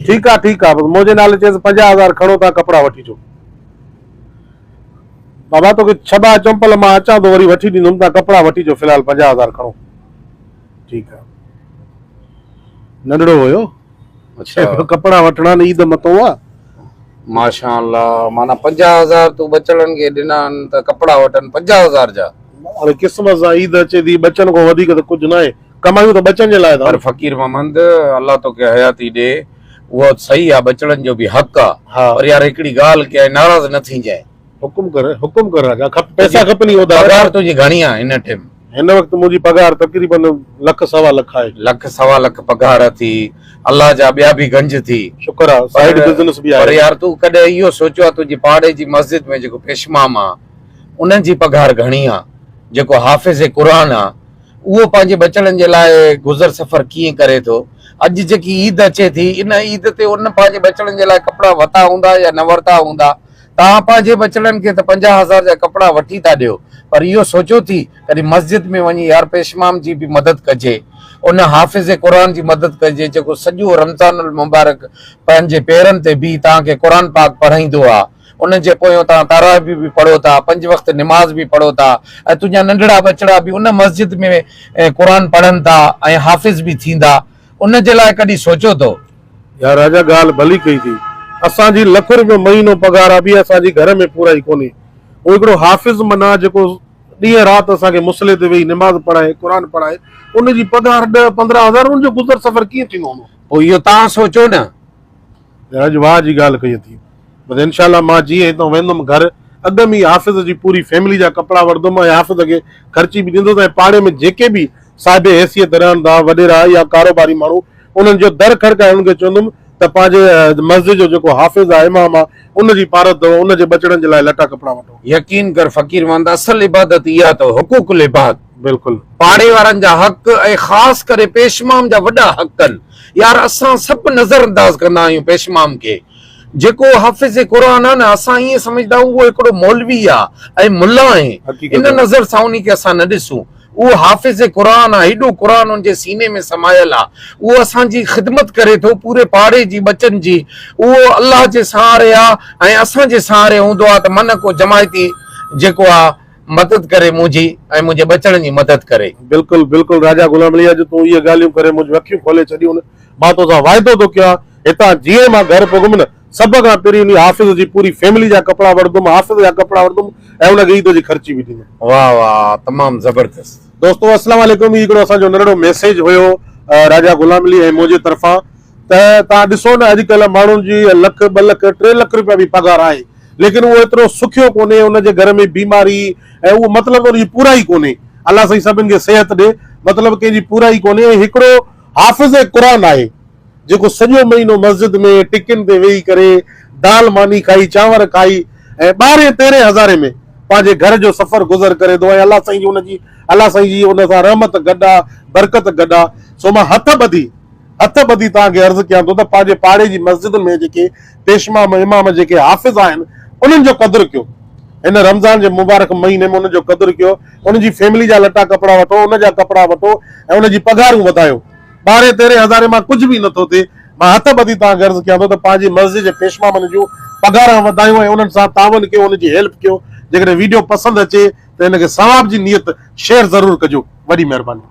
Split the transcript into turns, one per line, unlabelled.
ठीक है मुझे नाले चेस 50,000 खड़ो था कपड़ा वठी जो बाबा तो छबा चंपल मां अचा तो वरी वठी दींदुम ता कपड़ा वठी जो फिलहाल 50,000 खड़ो ठीक है नंढड़ो हुयो
अच्छा
कपड़ा वठणा ने ईद मतो आ
माशाअल्लाह माना 50,000 तू बचड़न के दिना त कपड़ा वठन 50,000 जा
अरे किस्मत सा ईद अचे दी बचन को वधिक तो कुछ ना है कमायूं तो बचन जे लाए
पर फकीर मोहम्मद अल्लाह तो के हयाती दे वो सही आ बचड़न जो भी हक आ
हाँ
पर यार एकड़ी गाल के नाराज न थी जाए
हुकुम कर राजा पैसा खपनी होदा
पगार तुझी घणी आ इन टाइम
हिन वक्त मुझी पगार तकरीबन लख सवा लख है
लख सवा लख पगार थी अल्लाह जा ॿिया भी गंज थी
शुक्र है साइड बिजनेस भी
पर
है
यार तू कदे इहो सोचो तुझी पाड़े जी मस्जिद में जेको पेशमाम आ उन्हनि जी पगार घणी आ जेको हाफिज़ कुरान आ उहो पंहिंजे बचड़नि जे लाइ गुज़र सफ़र कीअं करे थो अॼु जेकी ईद अचे थी इन ईद ते उन पंहिंजे बचड़नि जे लाइ कपिड़ा वरिता हूंदा या न वरिता हूंदा तव्हां पंहिंजे बचड़नि खे त 50,000 जा कपिड़ा वठी था ॾियो पर इहो सोचो थी कॾहिं मस्जिद में वञी यार पेशमाम जी बि मदद कजे उन हाफिज़ कुरान जी मदद कजे जेको सॼो रमज़ानुल मुबारक पंहिंजे पेरनि ते बीह तव्हांखे क़ुरान पाक पढ़ाईंदो आहे उन जे पोयों तव्हां तरावी बि पढ़ो था 5 वक्त निमाज़ बि पढ़ो था ऐं तुंहिंजा नंढड़ा बचड़ा बि उन मस्जिद में क़ुरान पढ़नि था ऐं हाफिज़ बि थींदा उन जे लाइ कॾहिं सोचो थो
यार राजा गाल भली कई थी असांजी लख रुपयो महीनो पगार आ बि असांजी घर में पूरा ही कोनी वो एकड़ो हाफिज़ मना जेको ॾींहं रात असांखे मुसले ते वेही निमाज़ पढ़ाए क़ुरान पढ़ाए उन जी पगार 10-15,000 उन जो गुज़र सफ़र कीअं थींदो हूंदो
पोइ इहो तव्हां सोचो न
अॼु वाह जी ॻाल्हि कई थी बस इंशाल्लाह मां जीअं हितां वेंदुमि घर अॻ में हाफिज़ जी पूरी फैमिली जा कपिड़ा वठंदुमि ऐं हाफिज़ खे ख़र्ची बि ॾींदुसि ऐं पाड़े में जेके बि साहिब हैसियत रहनि था वॾेरा या कारोबारी माण्हू उन्हनि जो दर खड़काए उनखे चवंदुमि त पंहिंजे मस्जिद जो जेको हाफिज़ आहे इमाम आहे उनजी पारत अथव उनजे बचड़नि जे लाइ लटा कपिड़ा वठो
यकीन कर फकीर मंद असल इबादत इहा अथव हुकूकुल इबाद
बिल्कुलु
पाड़े वारनि जा हक़ ऐं ख़ासि करे पेशमाम जा वॾा हक़ आहिनि यार असां सभु नज़रअंदाज़ कंदा आहियूं पेशमाम खे जेको हाफिज़ कुरान आहे न असां ईअं सम्झंदा आहियूं उहो हिकिड़ो मौलवी आहे ऐं मुल्ला आहे इन नज़र सां उन खे असां न ॾिसूं उहो हाफिज़ कुरान आहे हेॾो कुरान उनजे सीने में समायल आहे उहो असांजी ख़िदमत करे थो पूरे पाड़े जी बचनि जी उहो अल्लाह जे सहारे आहे ऐं असांजे सहारे हूंदो आहे त मन को जमायती जेको आहे मदद करे मुंहिंजी ऐं मुंहिंजे बचड़नि जी मदद करे
बिल्कुलु बिल्कुलु राजा गुलाम अली अॼु तूं इहे ॻाल्हियूं करे मुंहिंजी अखियूं खोले छॾियूं मां तोसां वाइदो थो कयां हितां जीअं मां घर पहुतुमि न सब खां पहिरीं उन हाफिज़ जी पूरी फैमिली जा कपिड़ा वठंदुमि हाफिज़ जा कपिड़ा वठंदुमि ऐं उनखे ईद जी ख़र्ची बि ॾींदुमि
वाह वाह तमामु ज़बरदस्त
दोस्तो अस्सलाम वालेकुम हिकिड़ो असांजो नंढड़ो मैसेज हुयो राजा गुलाम अली ऐं मुंहिंजे तरफ़ां त तव्हां ॾिसो न अॼुकल्ह माण्हुनि जी लख 2 लख 3 लख रुपया बि पगार आहे लेकिन उहो एतिरो सुखियो कोन्हे उनजे घर में बीमारी ऐं उहो मतिलबु उनजी पूराई कोन्हे अलाह साईं सभिनि खे सिहत ॾे मतिलबु कंहिंजी पूराई कोन्हे ऐं हिकिड़ो हाफिज़ कुरान आहे जेको सॼो महीनो मस्जिद में टिकिन ते वेही करे दाल मानी खाई चांवर खाई ऐं 12-13 हज़ारे में पंहिंजे घर जो सफ़र गुज़र करे थो ऐं अलाह साईं जी उन सां रहमत गॾु आहे बरकत गॾु आहे सो मां हथ ॿधी तव्हांखे अर्ज़ु कयां थो त पंहिंजे पाड़े जी मस्जिद में जेके पेशमाम इमाम जेके हाफिज़ आहिनि उन्हनि जो क़दुरु कयो हिन रमज़ान जे मुबारक महीने में उनजो क़दुरु कयो उनजी फैमिली जा लटा कपिड़ा वठो उनजा कपिड़ा वठो ऐं उनजी पगारूं वधायो 12-13 हज़ारे मां कुझु बि नथो थिए मां हथ ॿधी तव्हांखे अर्ज़ु कयां थो त पंहिंजी मस्जिद जे पेशमामनि जूं पगार वधायूं ऐं उन्हनि सां तावन कयो उनजी हेल्प कयो जेकॾहिं वीडियो पसंदि अचे त हिनखे सवाब जी नियत शेयर ज़रूरु कजो वॾी महिरबानी।